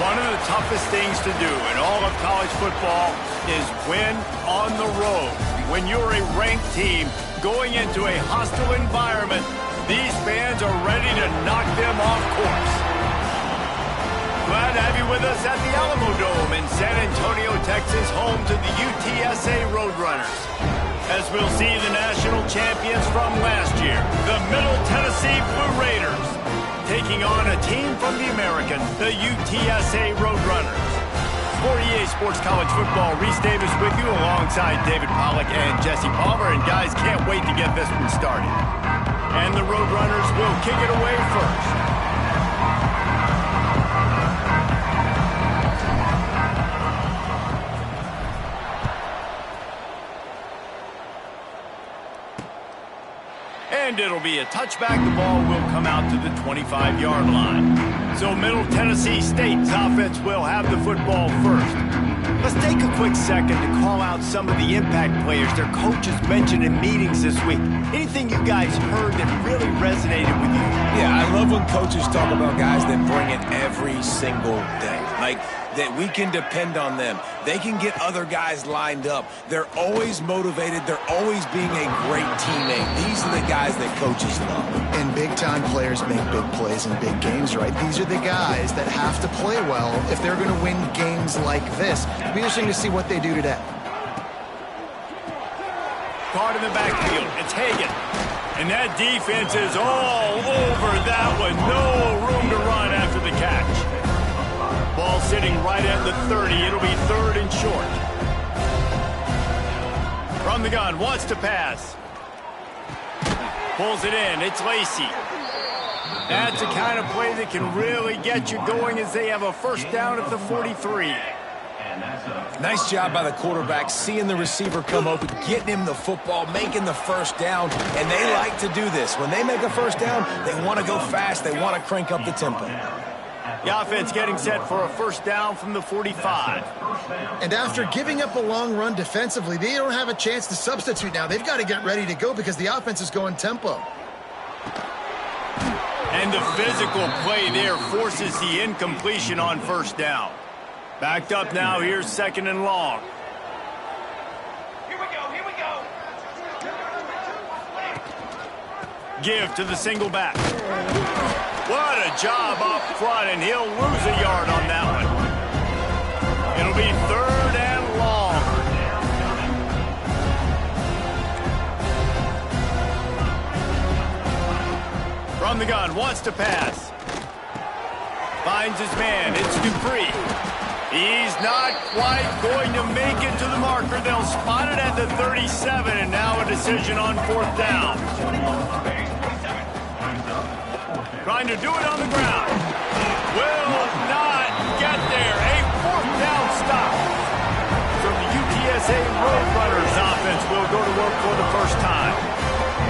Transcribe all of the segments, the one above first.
One of the toughest things to do in all of college football is win on the road. When you're a ranked team going into a hostile environment, these fans are ready to knock them off course. Glad to have you with us at the Alamo Dome in San Antonio, Texas, home to the UTSA Roadrunners. As we'll see the national champions from last year, the Middle Tennessee Blue Raiders, taking on a team from the American, the UTSA Roadrunners. For EA Sports College Football, Reese Davis with you alongside David Pollack and Jesse Palmer. And guys, can't wait to get this one started. And the Roadrunners will kick it away first. And it'll be a touchback. The ball will come out to the 25-yard line. So Middle Tennessee State's offense will have the football first. Let's take a quick second to call out some of the impact players their coaches mentioned in meetings this week. Anything you guys heard that really resonated with you? Yeah, I love when coaches talk about guys that bring it every single day. Like, that we can depend on them. They can get other guys lined up. They're always motivated. They're always being a great teammate. These are the guys that coaches love. And big-time players make big plays in big games, right? These are the guys that have to play well if they're going to win games like this. It'll be interesting to see what they do today. Caught in the backfield. It's Hagan. And that defense is all over that one. No room to run after the catch. Ball sitting right at the 30. It'll be third and short. From the gun, wants to pass. Pulls it in. It's Lacey. That's the kind of play that can really get you going as they have a first down at the 43. Nice job by the quarterback, seeing the receiver come open, getting him the football, making the first down, and they like to do this. When they make a first down, they want to go fast. They want to crank up the tempo. The offense getting set for a first down from the 45. And after giving up a long run defensively, they don't have a chance to substitute now. They've got to get ready to go because the offense is going tempo. And the physical play there forces the incompletion on first down. Backed up now, here's second and long. Here we go. Give to the single back. What a job up front, and he'll lose a yard on that one. It'll be third and long. From the gun, wants to pass. Finds his man, it's Dupree. He's not quite going to make it to the marker. They'll spot it at the 37, and now a decision on fourth down. Trying to do it on the ground. Will not get there. A fourth down stop. So the UTSA Roadrunners offense will go to work for the first time.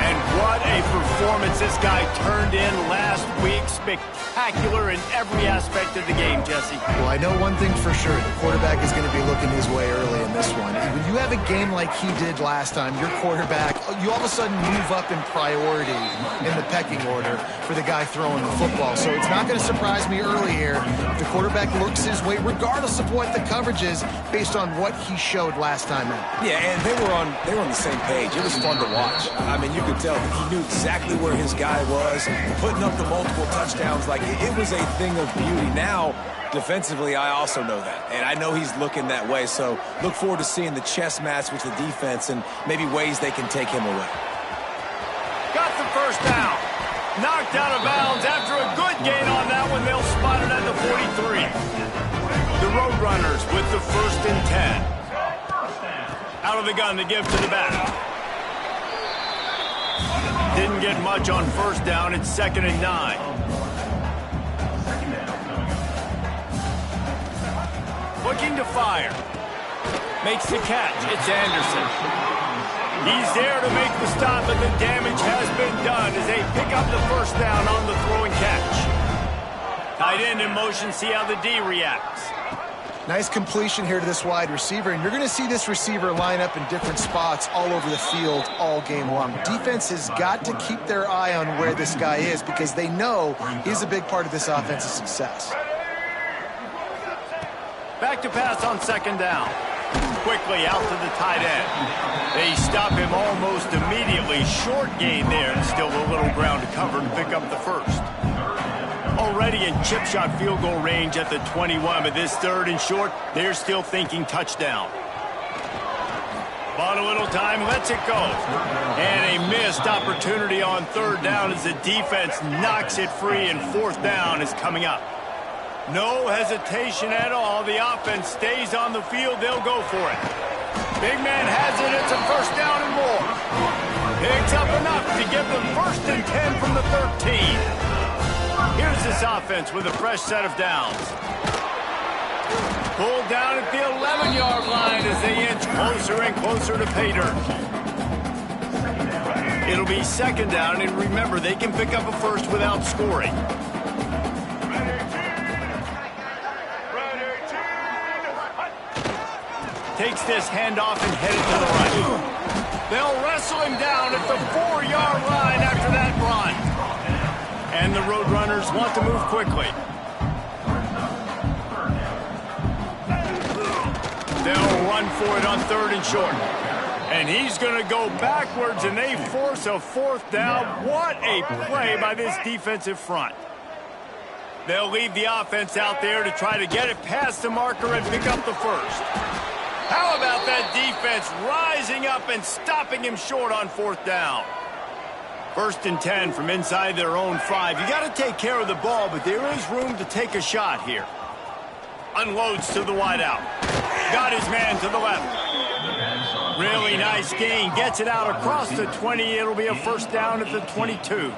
And what a performance this guy turned in last week. Spectacular in every aspect of the game, Jesse. Well, I know one thing for sure. The quarterback is going to be looking his way early in this one. When you have a game like he did last time, your quarterback, you all of a sudden move up in priority in the pecking order for the guy throwing the football. So it's not going to surprise me early here if the quarterback looks his way, regardless of what the coverage is, based on what he showed last time out. Yeah, and they were on the same page. It was fun to watch. I mean, you could tell that he knew exactly where his guy was, putting up the multiple touchdowns. Like, it was a thing of beauty. Now, defensively, I also know that, and I know he's looking that way. So look forward to seeing the chess match with the defense and maybe ways they can take him away. Got the first down. Knocked out of bounds after a good gain on that one. They'll spot it at the 43. The Roadrunners with the first and 10. Out of the gun to give to the back. Didn't get much on first down. It's second and 9. Looking to fire. Makes the catch. It's Anderson. He's there to make the stop, but the damage has been done as they pick up the first down on the throw and catch. Tight end in motion. See how the D reacts. Nice completion here to this wide receiver, and you're going to see this receiver line up in different spots all over the field all game long. Defense has got to keep their eye on where this guy is because they know he's a big part of this offense's success. Back to pass on second down. Quickly out to the tight end. They stop him almost immediately. Short gain there, and still a little ground to cover and pick up the first. Already in chip shot field goal range at the 21, but this third and short, they're still thinking touchdown. Bought a little time, lets it go. And a missed opportunity on third down as the defense knocks it free, and fourth down is coming up. No hesitation at all. The offense stays on the field. They'll go for it. Big man has it. It's a first down and more. Picks up enough to give them 1st and 10 from the 13. Here's this offense with a fresh set of downs. Pulled down at the 11-yard line as they inch closer and closer to pay dirt. It'll be second down, and remember, they can pick up a first without scoring. Takes this handoff and headed to the right. They'll wrestle him down at the 4-yard line after that run. And the Roadrunners want to move quickly. They'll run for it on 3rd and short. And he's going to go backwards, and they force a 4th down. What a play by this defensive front. They'll leave the offense out there to try to get it past the marker and pick up the first. How about that defense rising up and stopping him short on 4th down? 1st and 10 from inside their own 5. You got to take care of the ball, but there is room to take a shot here. Unloads to the wideout. Got his man to the left. Really nice gain. Gets it out across the 20. It'll be a first down at the 22.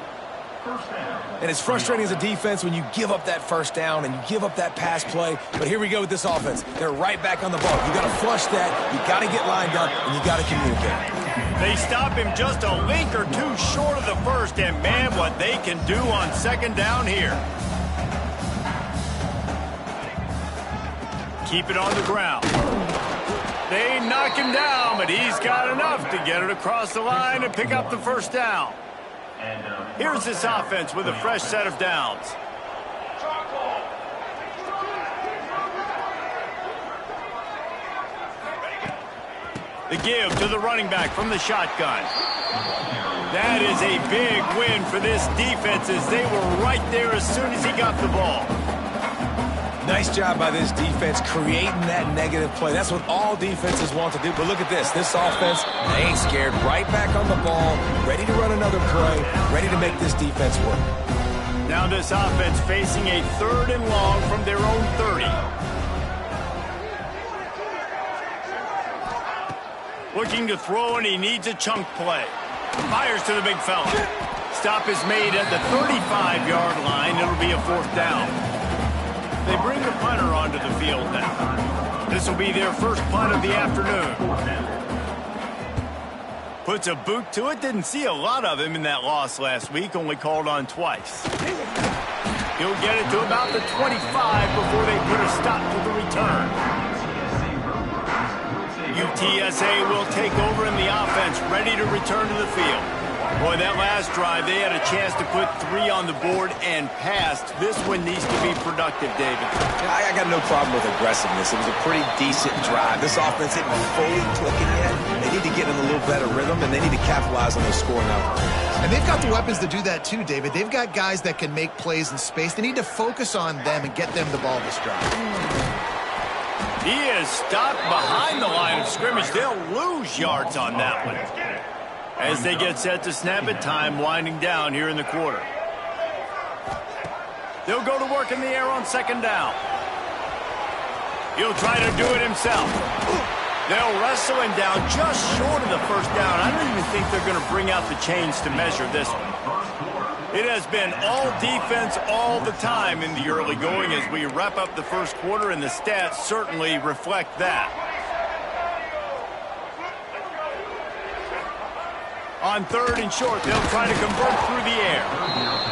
And it's frustrating as a defense when you give up that first down and you give up that pass play. But here we go with this offense. They're right back on the ball. You got to flush that. You got to get lined up, and you got to communicate. They stop him just a link or two short of the first, and man, what they can do on second down here. Keep it on the ground. They knock him down, but he's got enough to get it across the line and pick up the first down. Here's this offense with a fresh set of downs. The give to the running back from the shotgun. That is a big win for this defense as they were right there as soon as he got the ball. Nice job by this defense creating that negative play. That's what all defenses want to do. But look at this. This offense, they ain't scared. Right back on the ball, ready to run another play, ready to make this defense work. Now this offense facing a 3rd and long from their own 30. Looking to throw, and he needs a chunk play. Fires to the big fella. Stop is made at the 35-yard line. It'll be a 4th down. They bring the punter onto the field now. This will be their first punt of the afternoon. Puts a boot to it. Didn't see a lot of him in that loss last week. Only called on twice. He'll get it to about the 25 before they put a stop to the return. UTSA will take over in the offense, ready to return to the field. Boy, that last drive, they had a chance to put 3 on the board and passed. This one needs to be productive, David. I got no problem with aggressiveness. It was a pretty decent drive. This offense isn't fully clicking yet. They need to get in a little better rhythm, and they need to capitalize on those scoring opportunities. And they've got the weapons to do that too, David. They've got guys that can make plays in space. They need to focus on them and get them the ball this drive. He is stopped behind the line of scrimmage. They'll lose yards on that one. As they get set to snap it, time winding down here in the quarter. They'll go to work in the air on second down. He'll try to do it himself. They'll wrestle him down just short of the first down. I don't even think they're going to bring out the chains to measure this one. It has been all defense all the time in the early going as we wrap up the first quarter, and the stats certainly reflect that. On 3rd and short, they'll try to convert through the air.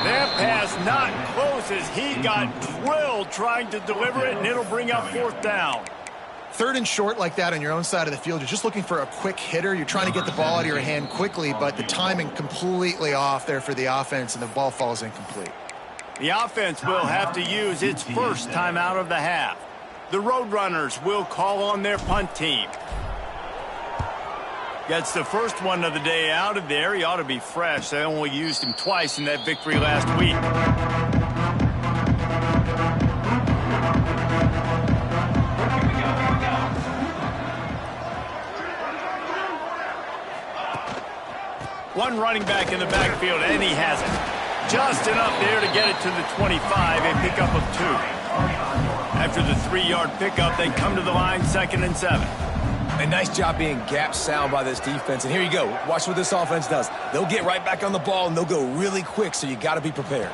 That pass not close as he got drilled trying to deliver it, and it'll bring up 4th down. 3rd and short like that on your own side of the field, you're just looking for a quick hitter. You're trying to get the ball out of your hand quickly, but the timing completely off there for the offense, and the ball falls incomplete. The offense will have to use its first timeout of the half. The Roadrunners will call on their punt team. Gets the first one of the day out of there. He ought to be fresh. They only used him twice in that victory last week. One running back in the backfield, and he has it. Just enough there to get it to the 25, a pickup of 2. After the 3-yard pickup, they come to the line 2nd and 7. A nice job being gap sound by this defense. And here you go. Watch what this offense does. They'll get right back on the ball, and they'll go really quick, so you got to be prepared.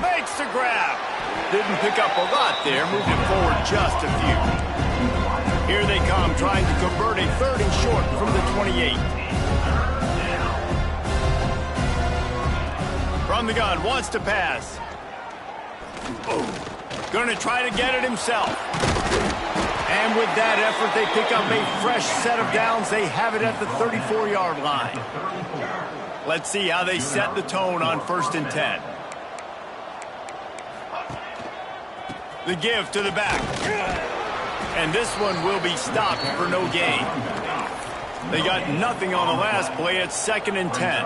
Makes the grab. Didn't pick up a lot there. Moved it forward just a few. Here they come, trying to convert a 3rd and short from the 28. From the gun, wants to pass. Going to try to get it himself. And with that effort, they pick up a fresh set of downs. They have it at the 34-yard line. Let's see how they set the tone on 1st and 10. The give to the back. And this one will be stopped for no gain. They got nothing on the last play at 2nd and 10.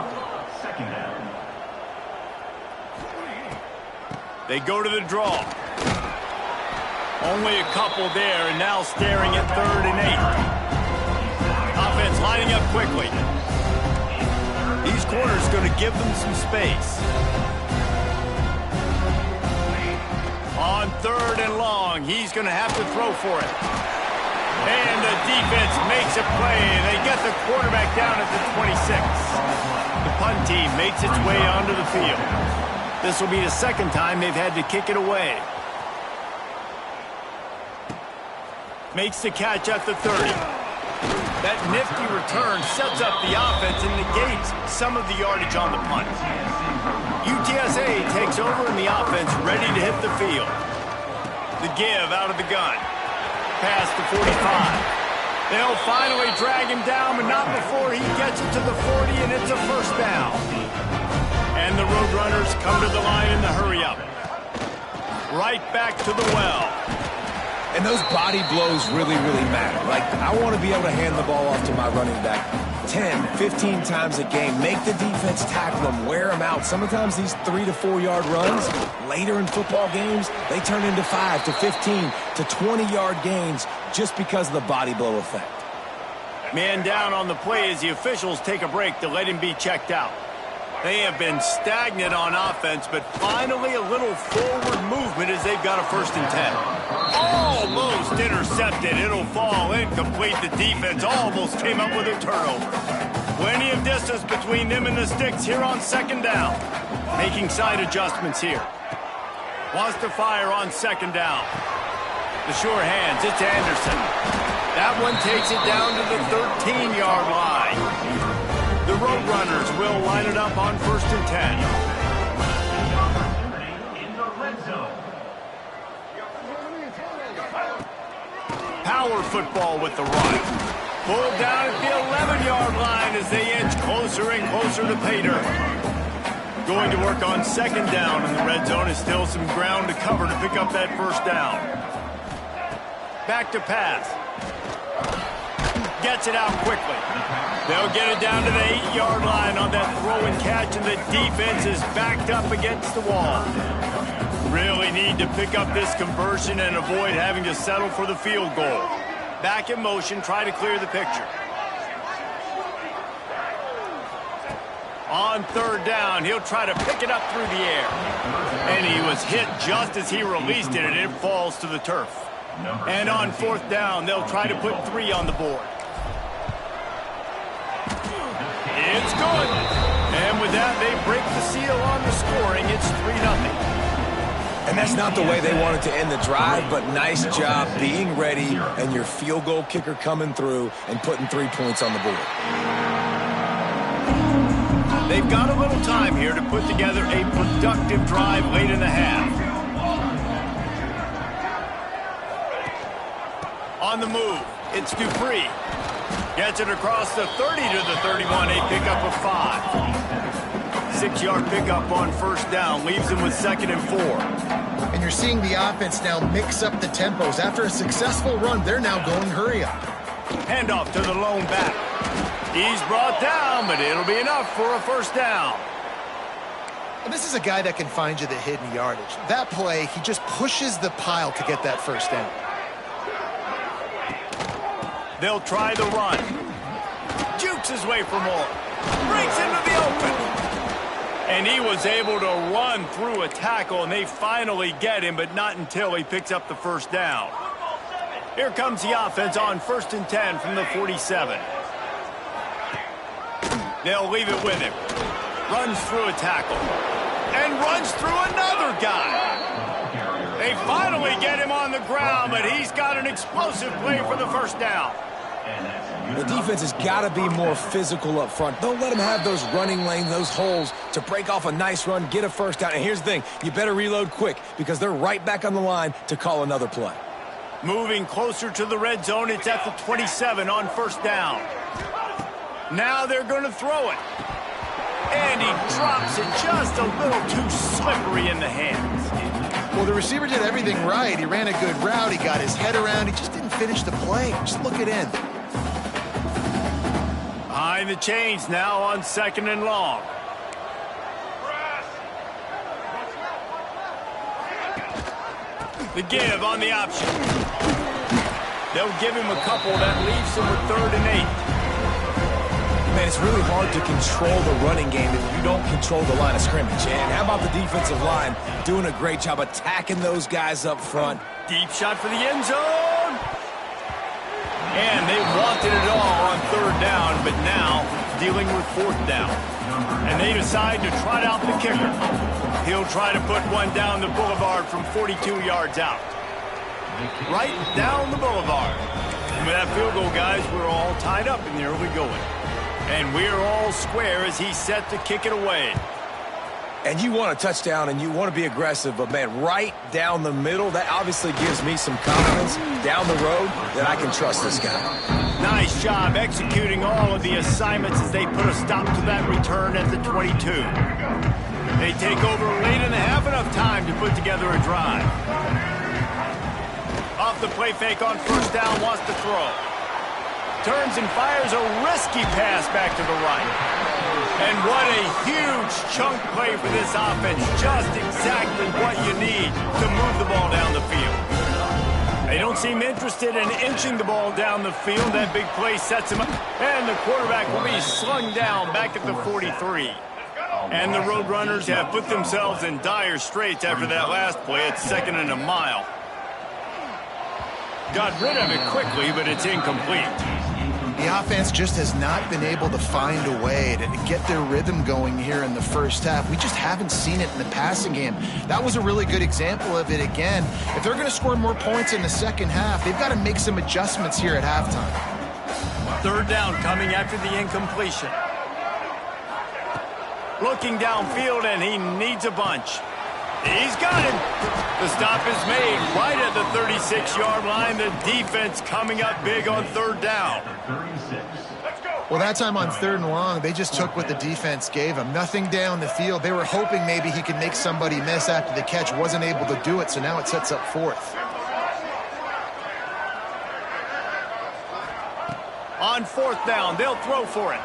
They go to the draw. Only a couple there, and now staring at 3rd and 8. Offense lining up quickly. These corners going to give them some space. On 3rd and long, he's going to have to throw for it. And the defense makes a play, and they get the quarterback down at the 26. The punt team makes its way onto the field. This will be the 2nd time they've had to kick it away. Makes the catch at the 30. That nifty return sets up the offense and negates some of the yardage on the punt. UTSA takes over in the offense, ready to hit the field. The give out of the gun. Past the 45. They'll finally drag him down, but not before he gets it to the 40, and it's a 1st down. And the Roadrunners come to the line in the hurry-up. Right back to the well. And those body blows really, really matter. Like, I want to be able to hand the ball off to my running back 10, 15 times a game. Make the defense tackle them, wear them out. Sometimes these 3 to 4 yard runs, later in football games, they turn into 5 to 15 to 20-yard gains just because of the body blow effect. Man down on the play as the officials take a break to let him be checked out. They have been stagnant on offense, but finally a little forward movement as they've got a 1st and 10. Almost intercepted. It'll fall incomplete. The defense almost came up with a turnover. Plenty of distance between them and the sticks here on 2nd down. Making side adjustments here. Wants to fire on 2nd down. The sure hands, it's Anderson. That one takes it down to the 13-yard line. The Roadrunners will line it up on 1st and 10. Power football with the run. Pulled down at the 11-yard line as they inch closer and closer to pay dirt. Going to work on 2nd down, and the red zone is still some ground to cover to pick up that 1st down. Back to pass. Gets it out quickly. They'll get it down to the 8-yard line on that throw and catch, and the defense is backed up against the wall. Really need to pick up this conversion and avoid having to settle for the field goal. Back in motion, try to clear the picture. On 3rd down, he'll try to pick it up through the air. And he was hit just as he released it, and it falls to the turf. And on 4th down, they'll try to put 3 on the board. It's good. And with that, they break the seal on the scoring. It's 3-0. And that's not the way they wanted to end the drive, but nice job being ready and your field goal kicker coming through and putting 3 points on the board. They've got a little time here to put together a productive drive late in the half. On the move, it's Dupree. Gets it across the 30 to the 31, a pickup of 5. 6-yard pickup on 1st down, leaves him with 2nd and 4. And you're seeing the offense now mix up the tempos. After a successful run, they're now going hurry up. Handoff to the lone back. He's brought down, but it'll be enough for a first down. And this is a guy that can find you the hidden yardage. That play, he just pushes the pile to get that first down. They'll try the run. Jukes his way for more. Breaks into the open. And he was able to run through a tackle, and they finally get him, but not until he picks up the first down. Here comes the offense on 1st and 10 from the 47. They'll leave it with him. Runs through a tackle. And runs through another guy. They finally get him on the ground, but he's got an explosive play for the first down. The defense has got to be more physical up front. Don't let them have those running lanes, those holes to break off a nice run, get a first down. And here's the thing, you better reload quick because they're right back on the line to call another play. Moving closer to the red zone, it's at the 27 on first down. Now they're going to throw it. And he drops it just a little too slippery in the hands. Well, the receiver did everything right. He ran a good route. He got his head around. He just didn't finish the play. Just look it in. Behind the chains now on 2nd and long. The give on the option. They'll give him a couple. That leaves him with 3rd and 8. Man, it's really hard to control the running game if you don't control the line of scrimmage. And how about the defensive line doing a great job attacking those guys up front? Deep shot for the end zone. And they wanted it all on 3rd down, but now dealing with 4th down. And they decide to trot out the kicker. He'll try to put one down the boulevard from 42 yards out. Right down the boulevard. And with that field goal, guys, we're all tied up in the early going. And we're all square as he's set to kick it away. And you want a touchdown and you want to be aggressive, but man, right down the middle, that obviously gives me some confidence down the road that I can trust this guy. Nice job executing all of the assignments as they put a stop to that return at the 22. They take over late in the half, enough time to put together a drive. Off the play fake on first down, wants to throw. Turns and fires a risky pass back to the right. And what a huge chunk play for this offense. Just exactly what you need to move the ball down the field. They don't seem interested in inching the ball down the field. That big play sets him up. And the quarterback will be slung down back at the 43. And the Roadrunners have put themselves in dire straits after that last play. It's 2nd and a mile. Got rid of it quickly, but it's incomplete. The offense just has not been able to find a way to get their rhythm going here in the first half. We just haven't seen it in the passing game. That was a really good example of it again. If they're going to score more points in the second half, they've got to make some adjustments here at halftime. 3rd down coming after the incompletion. Looking downfield, and he needs a bunch. He's got him. The stop is made right at the 36-yard line. The defense coming up big on 3rd down. Well, that time on 3rd and long, they just took what the defense gave them. Nothing down the field. They were hoping maybe he could make somebody miss after the catch. Wasn't able to do it, so now it sets up 4th. On 4th down, they'll throw for it.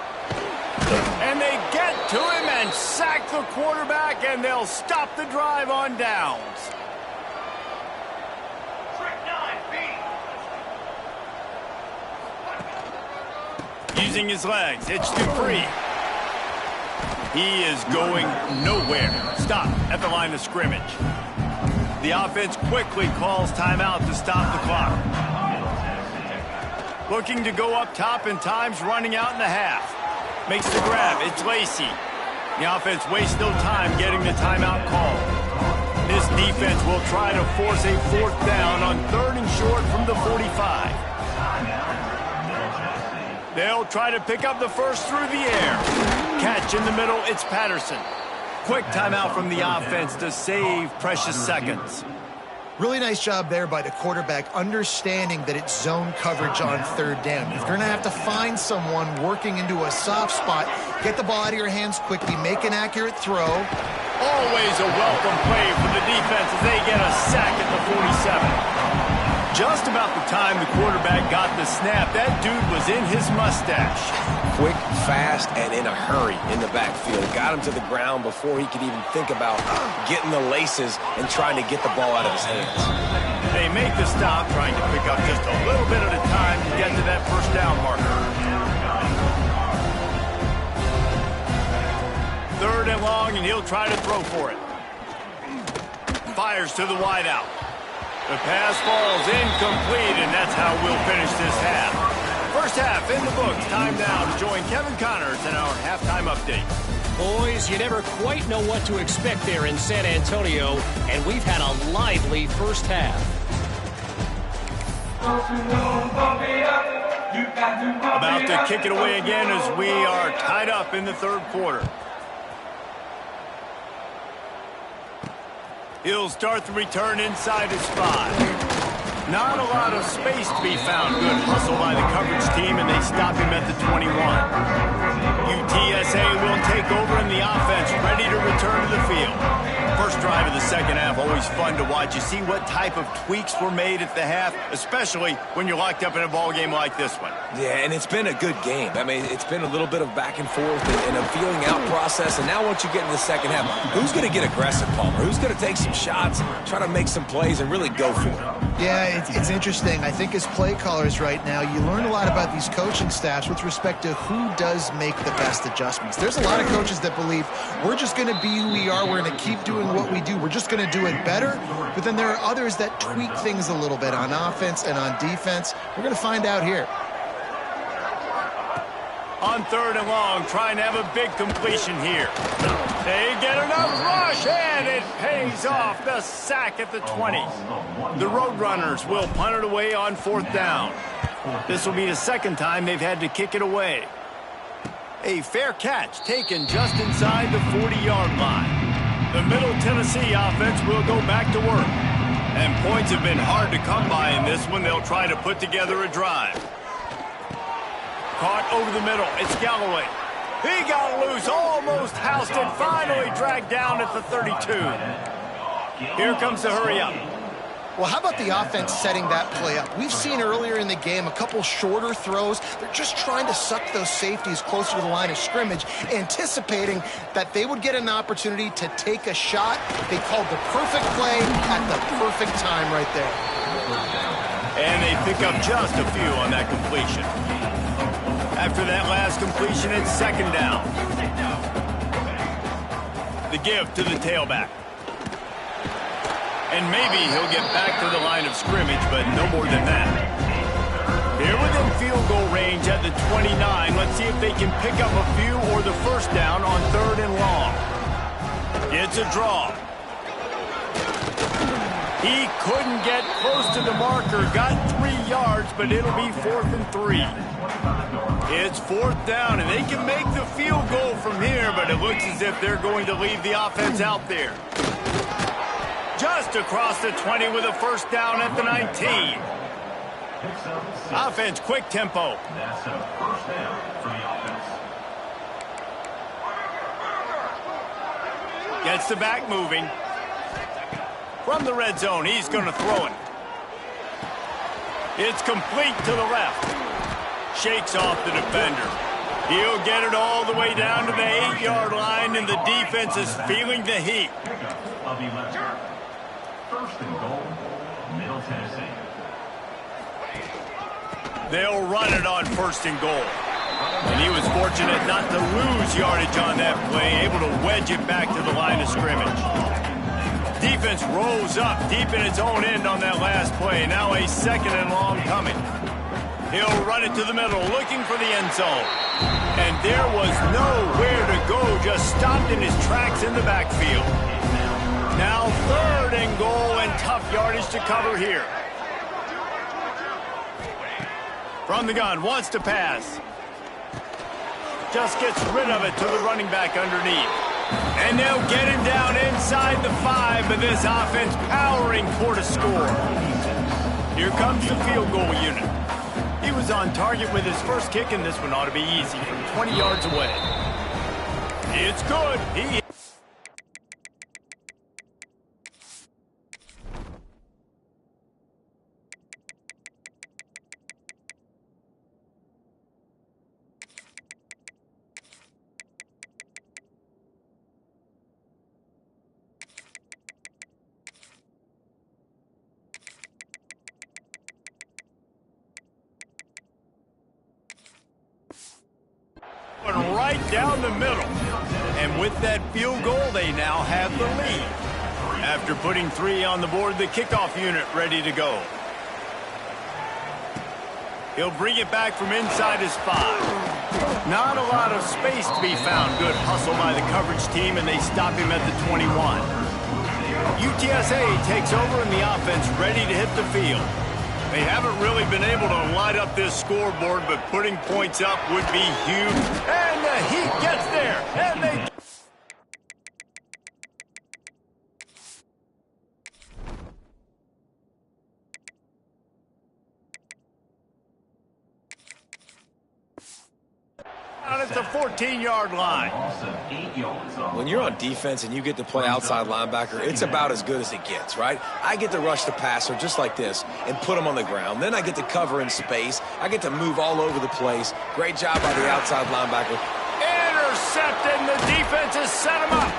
And they get to him and sack the quarterback, and they'll stop the drive on downs. Using his legs, it's Dupree. He is going nowhere. Stop at the line of scrimmage. The offense quickly calls timeout to stop the clock. Looking to go up top, and time's running out in the half. Makes the grab. It's Lacey. The offense wastes no time getting the timeout call. This defense will try to force a 4th down on 3rd and short from the 45. They'll try to pick up the first through the air. Catch in the middle. It's Patterson. Quick timeout from the offense to save precious seconds. Really nice job there by the quarterback, understanding that it's zone coverage on 3rd down. You're going to have to find someone working into a soft spot, get the ball out of your hands quickly, make an accurate throw, Always a welcome play for the defense as they get a sack at the 47. Just about the time the quarterback got the snap, that dude was in his mustache. Quick, fast, and in a hurry in the backfield. Got him to the ground before he could even think about getting the laces and trying to get the ball out of his hands. They make the stop, trying to pick up just a little bit at a time to get to that first down marker. 3rd and long, and he'll try to throw for it. Fires to the wideout. The pass falls incomplete, and that's how we'll finish this half. First half in the books. Time now to join Kevin Connors in our halftime update. Boys, you never quite know what to expect there in San Antonio, and we've had a lively first half. About to kick it away again as we are tied up in the 3rd quarter. He'll start the return inside his 5. Not a lot of space to be found. Good hustle by the coverage team, and they stop him at the 21. UTSA will take over in the offense, ready to return to the field. First drive of the second half, always fun to watch. You see what type of tweaks were made at the half, especially when you're locked up in a ball game like this one. Yeah, and it's been a good game. I mean, it's been a little bit of back and forth and a feeling out process. And now once you get in the second half, who's going to get aggressive, Palmer? Who's going to take some shots, try to make some plays, and really go for it? Yeah, it's interesting. I think as play callers right now, you learn a lot about these coaching staffs with respect to who does make the best adjustments. There's a lot of coaches that believe we're just going to be who we are. We're going to keep doing what we do. We're just going to do it better. But then there are others that tweak things a little bit on offense and on defense. We're going to find out here. On 3rd and long, trying to have a big completion here. They get enough rush, and it pays off. The sack at the 20. The Roadrunners will punt it away on 4th down. This will be the 2nd time they've had to kick it away. A fair catch taken just inside the 40-yard line. The Middle Tennessee offense will go back to work. And points have been hard to come by in this one. They'll try to put together a drive. Caught over the middle. It's Galloway. He got loose, almost housed it, finally dragged down at the 32. Here comes the hurry up. Well, how about the offense setting that play up? We've seen earlier in the game a couple shorter throws. They're just trying to suck those safeties closer to the line of scrimmage, anticipating that they would get an opportunity to take a shot. They called the perfect play at the perfect time right there. And they pick up just a few on that completion. After that last completion, it's 2nd down. The give to the tailback. And maybe he'll get back to the line of scrimmage, but no more than that. Here within field goal range at the 29. Let's see if they can pick up a few or the first down on 3rd and long. It's a draw. He couldn't get close to the marker. Got 3 yards, but it'll be 4th and 3. It's 4th down, and they can make the field goal from here, but it looks as if they're going to leave the offense out there. Just across the 20 with a first down at the 19. Offense, quick tempo. That's a first down for the offense. Gets the back moving. From the red zone, he's going to throw it. It's complete to the left. Shakes off the defender. He'll get it all the way down to the 8-yard line, and the defense is feeling the heat. Of 11. First and goal, Middle Tennessee. They'll run it on 1st and goal. And he was fortunate not to lose yardage on that play, able to wedge it back to the line of scrimmage. Defense rolls up deep in its own end on that last play. Now a 2nd and long coming. He'll run it to the middle, looking for the end zone. And there was nowhere to go, just stopped in his tracks in the backfield. Now 3rd and goal, and tough yardage to cover here. From the gun, wants to pass. Just gets rid of it to the running back underneath. And they'll get him down inside the 5, but this offense powering toward a score. Here comes the field goal unit. He was on target with his first kick, and this one ought to be easy from 20 yards away. It's good. down the middle. And with that field goal, they now have the lead. After putting 3 on the board, the kickoff unit ready to go. He'll bring it back from inside his 5. Not a lot of space to be found. Good hustle by the coverage team, and they stop him at the 21. UTSA takes over in the offense, ready to hit the field. They haven't really been able to light up this scoreboard, but putting points up would be huge. And the Heat gets there, and they... At the 14-yard line. When you're on defense and you get to play outside linebacker, it's about as good as it gets, right? I get to rush the passer just like this and put him on the ground. Then I get to cover in space. I get to move all over the place. Great job by the outside linebacker. Intercepted, and the defense has set him up.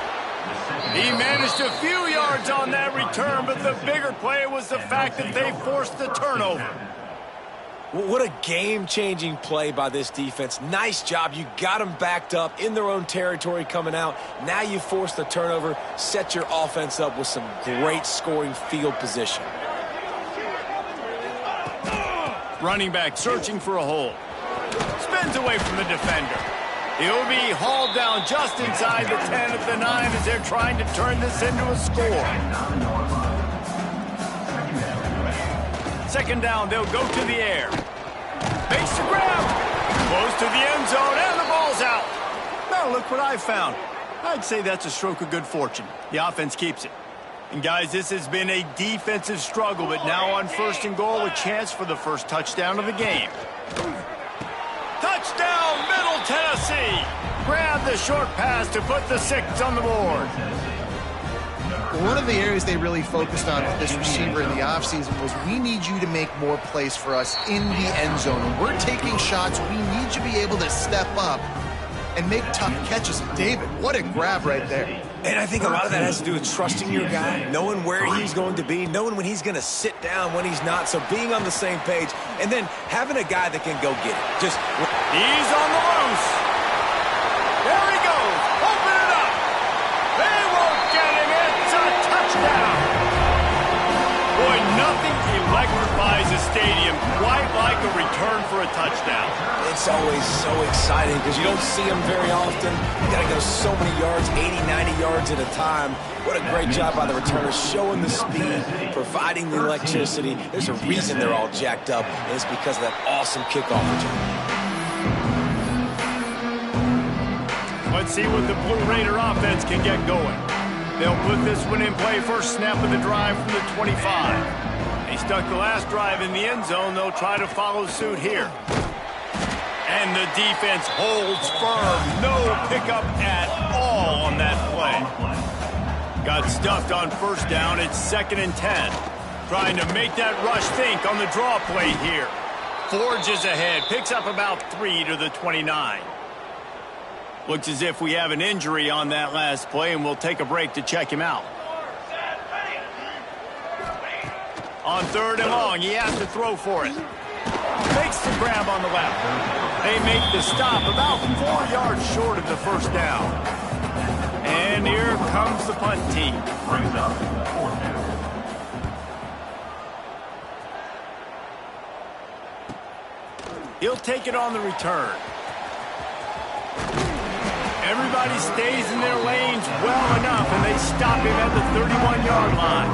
He managed a few yards on that return, but the bigger play was the fact that they forced the turnover. What a game-changing play by this defense. Nice job. You got them backed up in their own territory coming out. Now you force the turnover, set your offense up with some great scoring field position. Running back searching for a hole. Spins away from the defender. He'll be hauled down just inside the 10 at the 9 as they're trying to turn this into a score. Second down, they'll go to the air. Makes the grab. Close to the end zone, and the ball's out. Now look what I found. I'd say that's a stroke of good fortune. The offense keeps it. And guys, this has been a defensive struggle, but now on 1st and goal, a chance for the first touchdown of the game. Touchdown, Middle Tennessee. Grab the short pass to put the 6 on the board. One of the areas they really focused on with this receiver in the offseason was we need you to make more plays for us in the end zone. When we're taking shots, we need you to be able to step up and make tough catches. David, what a grab right there. And I think a lot of that has to do with trusting your guy, knowing where he's going to be, knowing when he's going to sit down, when he's not, so being on the same page, and then having a guy that can go get it. He's on the loose. There he goes. Open it up. They won't get him. It's a touchdown. Boy, nothing electrifies a stadium quite like a return for a touchdown. It's always so exciting because you don't see them very often. You got to go so many yards, 80, 90 yards at a time. What a great job by the returners, showing the speed, providing the electricity. There's a reason they're all jacked up, and it's because of that awesome kickoff return. Let's see what the Blue Raider offense can get going. They'll put this one in play. First snap of the drive from the 25. They stuck the last drive in the end zone. They'll try to follow suit here. And the defense holds firm. No pickup at all on that play. Got stuffed on first down. It's 2nd and 10. Trying to make that rush think on the draw play here. Forges ahead. Picks up about 3 to the 29. Looks as if we have an injury on that last play, and we'll take a break to check him out. On 3rd and long, he has to throw for it. Makes the grab on the left. They make the stop about 4 yards short of the first down. And here comes the punt team. Brings up 4th down. He'll take it on the return. Everybody stays in their lanes well enough, and they stop him at the 31-yard line.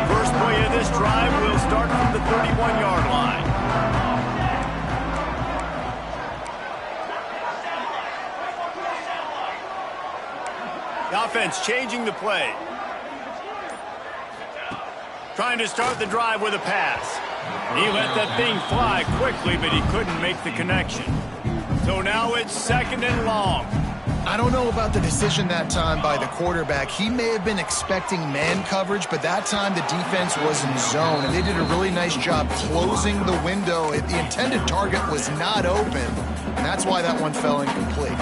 First play of this drive will start from the 31-yard line. The offense changing the play. Trying to start the drive with a pass. He let that thing fly quickly, but he couldn't make the connection. So now it's 2nd and long. I don't know about the decision that time by the quarterback. He may have been expecting man coverage, but that time the defense was in zone, and they did a really nice job closing the window. The intended target was not open, and that's why that one fell incomplete.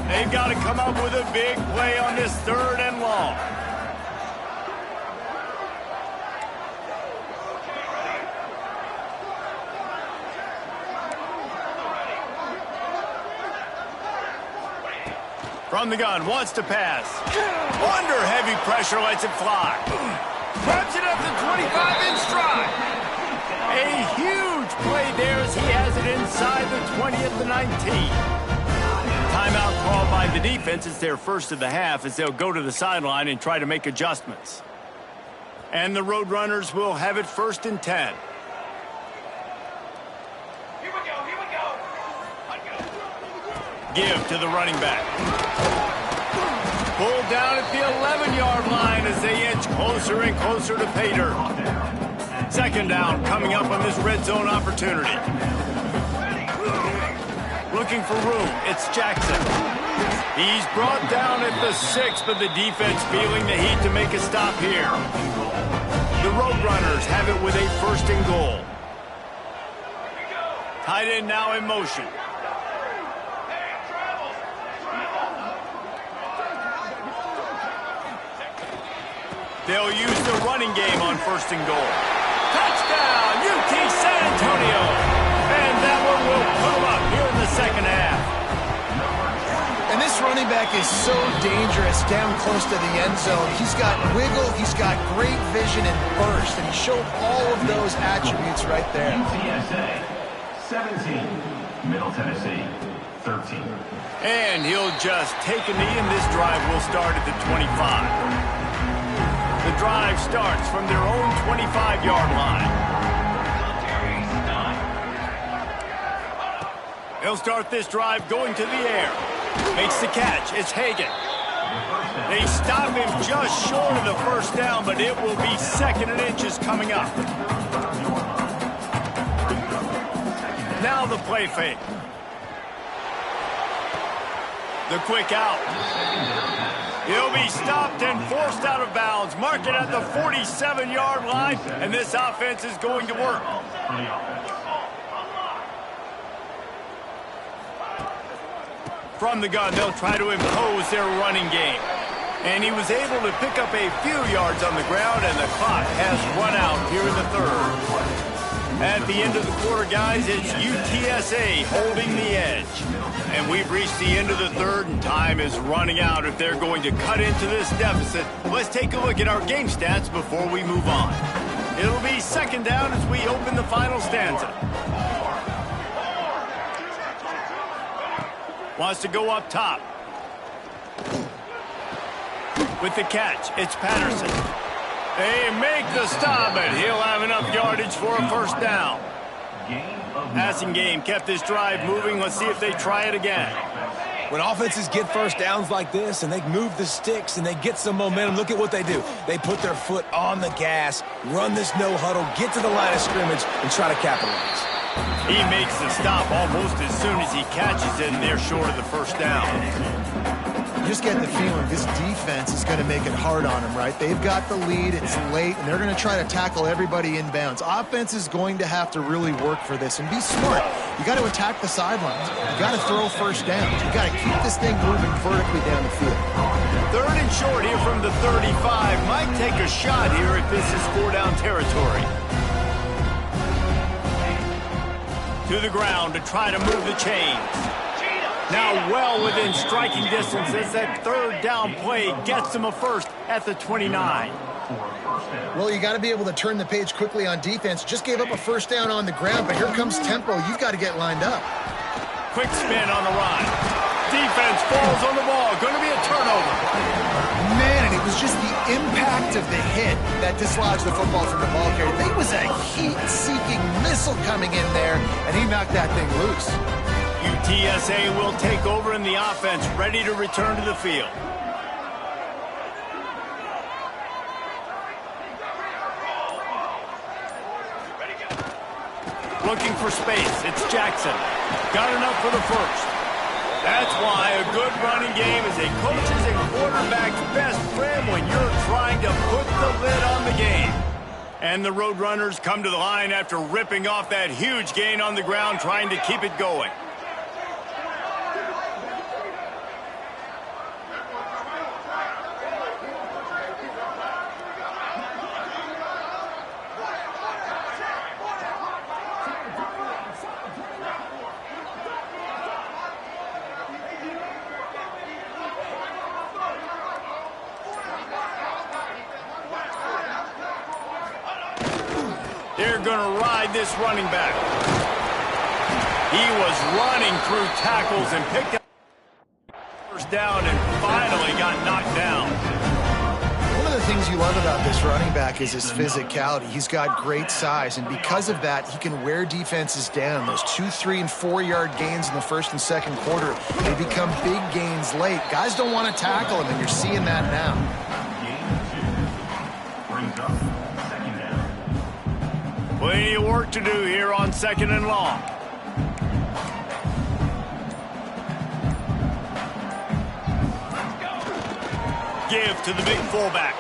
They've got to come up with a big play on this 3rd and long. From the gun, wants to pass. Under heavy pressure, lets it fly. Grabs it up the 25 in stride. A huge play there as he has it inside the 20 at the 19. Timeout called by the defense. It's their first of the half as they'll go to the sideline and try to make adjustments. And the Roadrunners will have it 1st and 10. Here we go, here we go. Give to the running back. Pulled down at the 11-yard line as they inch closer and closer to pay dirt. 2nd down coming up on this red zone opportunity. Looking for room, it's Jackson. He's brought down at the 6, but the defense feeling the heat to make a stop here. The Roadrunners have it with a 1st and goal. Tight end now in motion. They'll use the running game on 1st and goal. Touchdown, UT San Antonio. And that one will put them up here in the 2nd half. And this running back is so dangerous down close to the end zone. He's got wiggle, he's got great vision and burst, and he showed all of those attributes right there. UTSA 17, Middle Tennessee 13. And he'll just take a knee, and this drive will start at the 25. The drive starts from their own 25-yard line. They'll start this drive going to the air. Makes the catch. It's Hagan. They stop him just short of the 1st down, but it will be 2nd and inches coming up. Now the play fake. The quick out. He'll be stopped and forced out of bounds. Mark it at the 47-yard line, and this offense is going to work. From the gun, they'll try to impose their running game. And he was able to pick up a few yards on the ground, and the clock has run out here in the 3rd. At the end of the quarter, guys, it's UTSA holding the edge. And we've reached the end of the 3rd, and time is running out if they're going to cut into this deficit. Let's take a look at our game stats before we move on. It'll be 2nd down as we open the final stanza. Wants to go up top. With the catch, it's Patterson. They make the stop, and he'll have enough yardage for a 1st down. Passing game kept this drive moving. Let's see if they try it again. When offenses get 1st downs like this and they move the sticks and they get some momentum, look at what they do. They put their foot on the gas, run this no huddle, get to the line of scrimmage, and try to capitalize. He makes the stop almost as soon as he catches it, and they're short of the 1st down. You just get the feeling this defense is going to make it hard on them, right? They've got the lead, it's late, and they're going to try to tackle everybody inbounds. Offense is going to have to really work for this and be smart. You got to attack the sidelines. You got to throw 1st downs. You got to keep this thing moving vertically down the field. 3rd and short here from the 35. Might take a shot here if this is 4-down territory. To the ground to try to move the chains. Now well within striking distance as that 3rd down play gets them a 1st at the 29. Well, you got to be able to turn the page quickly on defense. Just gave up a 1st down on the ground, but here comes tempo. You've got to get lined up. Quick spin on the run. Defense falls on the ball. Going to be a turnover. Man, and it was just the impact of the hit that dislodged the football from the ball carrier. There was a heat-seeking missile coming in there, and he knocked that thing loose. UTSA will take over in the offense, ready to return to the field. Looking for space. It's Jackson. Got enough for the 1st. That's why a good running game is a coach's and quarterback's best friend when you're trying to put the lid on the game. And the Roadrunners come to the line after ripping off that huge gain on the ground, trying to keep it going. They're going to ride this running back. He was running through tackles and picked up first down and finally got knocked down. One of the things you love about this running back is his physicality. He's got great size, and because of that, he can wear defenses down. Those 2-, 3-, and 4-yard gains in the first and second quarter, they become big gains late. Guys don't want to tackle him, and you're seeing that now. Plenty of work to do here on 2nd and long. Give to the big fullback.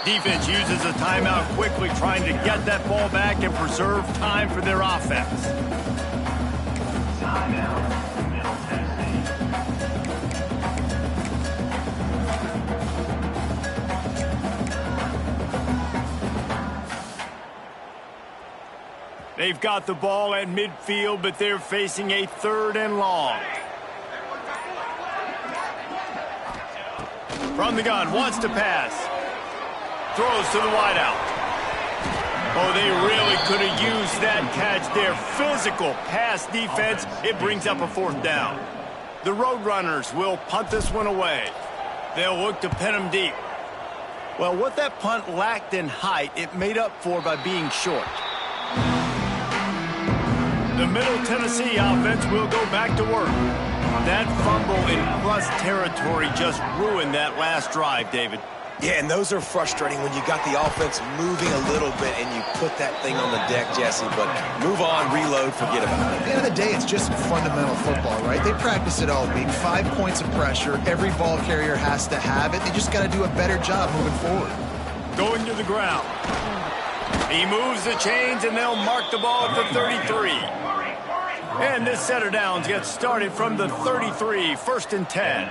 Defense uses a timeout quickly, trying to get that ball back and preserve time for their offense. Timeout, Middle Tennessee. They've got the ball at midfield, but they're facing a 3rd and long. From the gun, wants to pass. Throws to the wideout. Oh, they really could have used that catch there. Physical pass defense. It brings up a 4th down. The Roadrunners will punt this one away. They'll look to pin them deep. Well, what that punt lacked in height, it made up for by being short. The Middle Tennessee offense will go back to work. That fumble in plus territory just ruined that last drive, David. Yeah, and those are frustrating when you got the offense moving a little bit and you put that thing on the deck, Jesse. But move on, reload, forget about it. At the end of the day, it's just fundamental football, right? They practice it all week. 5 points of pressure. Every ball carrier has to have it. They just got to do a better job moving forward. Going to the ground. He moves the chains, and they'll mark the ball at the 33. And this set of downs gets started from the 33, 1st and 10.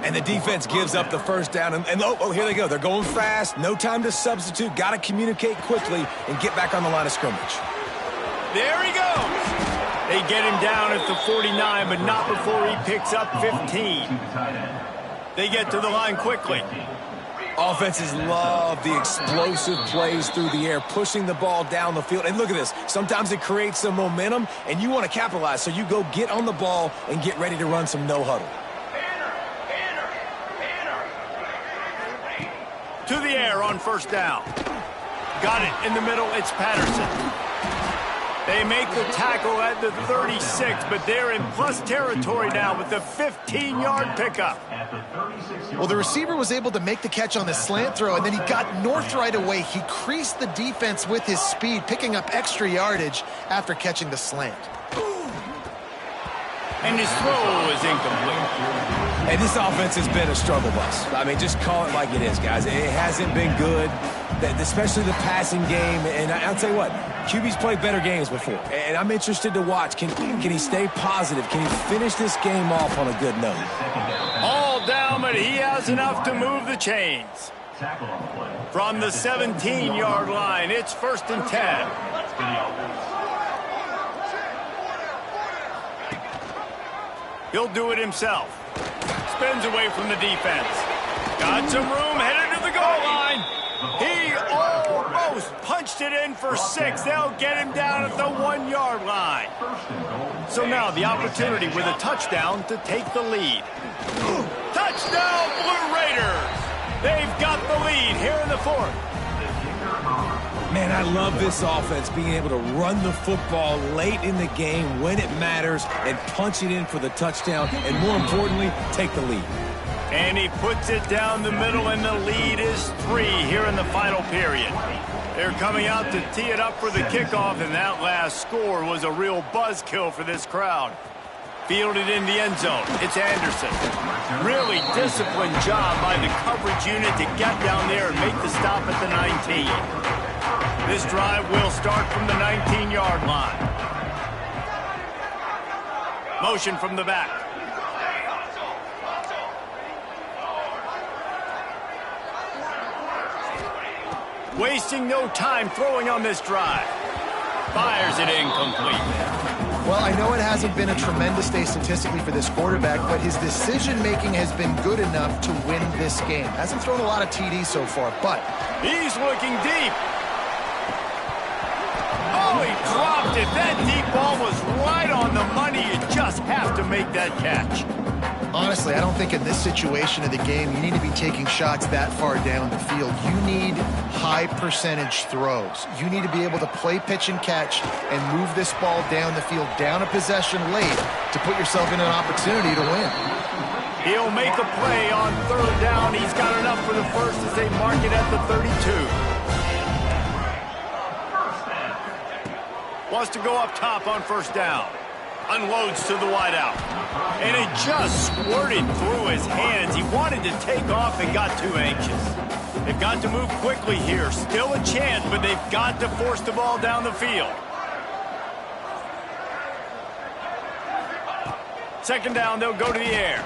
And the defense gives up the first down. And here they go. They're going fast. No time to substitute. Got to communicate quickly and get back on the line of scrimmage. There he goes. They get him down at the 49, but not before he picks up 15. They get to the line quickly. Offenses love the explosive plays through the air, pushing the ball down the field. And look at this. Sometimes it creates some momentum, and you want to capitalize. So you go get on the ball and get ready to run some no-huddle. To the air on 1st down. Got it in the middle. It's Patterson. They make the tackle at the 36, but they're in plus territory now with the 15-yard pickup. Well, the receiver was able to make the catch on the slant throw, and then he got north right away. He creased the defense with his speed, picking up extra yardage after catching the slant. And his throw is incomplete. And this offense has been a struggle bus. I mean, just call it like it is, guys. It hasn't been good, especially the passing game. And I'll tell you what, QB's played better games before. And I'm interested to watch. Can he stay positive? Can he finish this game off on a good note? All down, but he has enough to move the chains. From the 17-yard line, it's 1st and 10. He'll do it himself. Spins away from the defense. Got some room, headed to the goal line. He almost punched it in for 6. They'll get him down at the 1-yard line. So now the opportunity with a touchdown to take the lead. Touchdown, Blue Raiders! They've got the lead here in the 4th. Man, I love this offense, being able to run the football late in the game when it matters and punch it in for the touchdown, and more importantly, take the lead. And he puts it down the middle, and the lead is 3 here in the final period. They're coming out to tee it up for the kickoff, and that last score was a real buzzkill for this crowd. Fielded in the end zone. It's Anderson. Really disciplined job by the coverage unit to get down there and make the stop at the 19. This drive will start from the 19-yard line. Motion from the back. Wasting no time throwing on this drive. Fires it incomplete. Well, I know it hasn't been a tremendous day statistically for this quarterback, but his decision-making has been good enough to win this game. Hasn't thrown a lot of TDs so far, but he's looking deep. nearly dropped it. That deep ball was right on the money. You just have to make that catch. Honestly, I don't think in this situation of the game you need to be taking shots that far down the field. You need high percentage throws. You need to be able to play pitch and catch and move this ball down the field, down a possession late to put yourself in an opportunity to win. He'll make a play on third down. He's got enough for the first as they mark it at the 32. Wants to go up top on first down. Unloads to the wideout. And it just squirted through his hands. He wanted to take off and got too anxious. They've got to move quickly here. Still a chance, but they've got to force the ball down the field. Second down, they'll go to the air.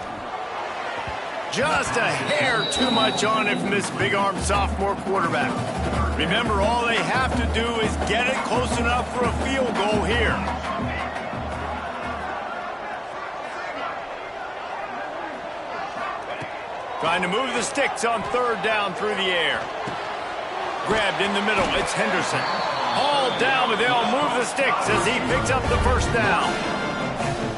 Just a hair too much on it from this big-armed sophomore quarterback. Remember, all they have to do is get it close enough for a field goal here. Trying to move the sticks on third down through the air. Grabbed in the middle, it's Henderson. Hauled down, but they'll move the sticks as he picks up the first down.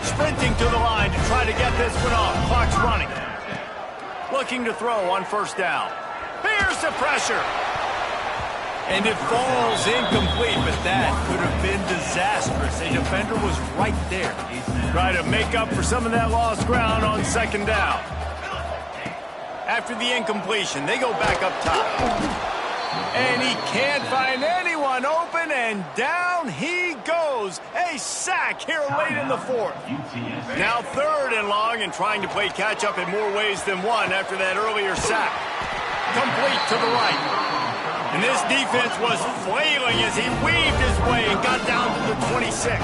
Sprinting to the line to try to get this one off. Clock's running. Looking to throw on first down. Here's the pressure. And it falls incomplete, but that could have been disastrous. A defender was right there. Try to make up for some of that lost ground on second down. After the incompletion, they go back up top. And he can't find anyone open, and down he goes. A sack here late in the fourth. Now third and long, and trying to play catch-up in more ways than one after that earlier sack. Complete to the right. And this defense was flailing as he weaved his way and got down to the 26.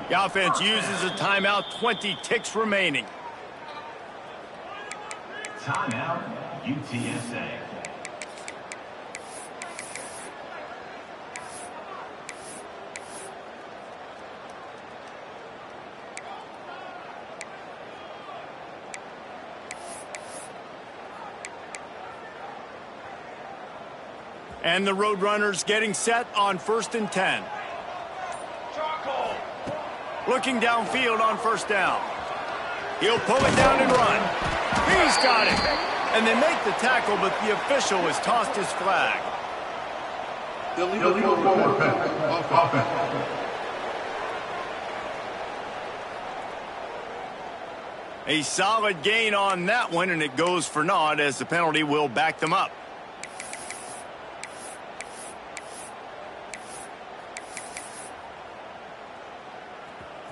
The offense uses a timeout, 20 ticks remaining. Timeout, UTSA. And the Roadrunners getting set on 1st and 10. Looking downfield on first down. He'll pull it down and run. He's got it. And they make the tackle, but the official has tossed his flag. Illegal forward pass. Offense. A solid gain on that one, and it goes for naught as the penalty will back them up.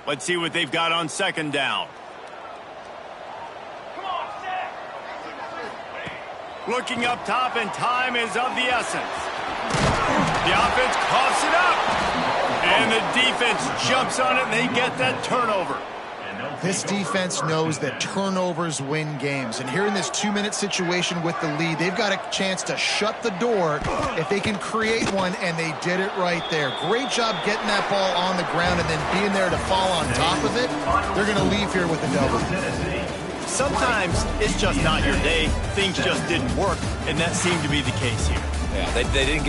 Let's see what they've got on second down. Looking up top, and time is of the essence. The offense coughs it up. And the defense jumps on it, and they get that turnover. This defense knows that turnovers win games. And here in this 2-minute situation with the lead, they've got a chance to shut the door if they can create one, and they did it right there. Great job getting that ball on the ground and then being there to fall on top of it. They're going to leave here with a double. Sometimes it's just not your day. Things just didn't work, and that seemed to be the case here. Yeah, they didn't get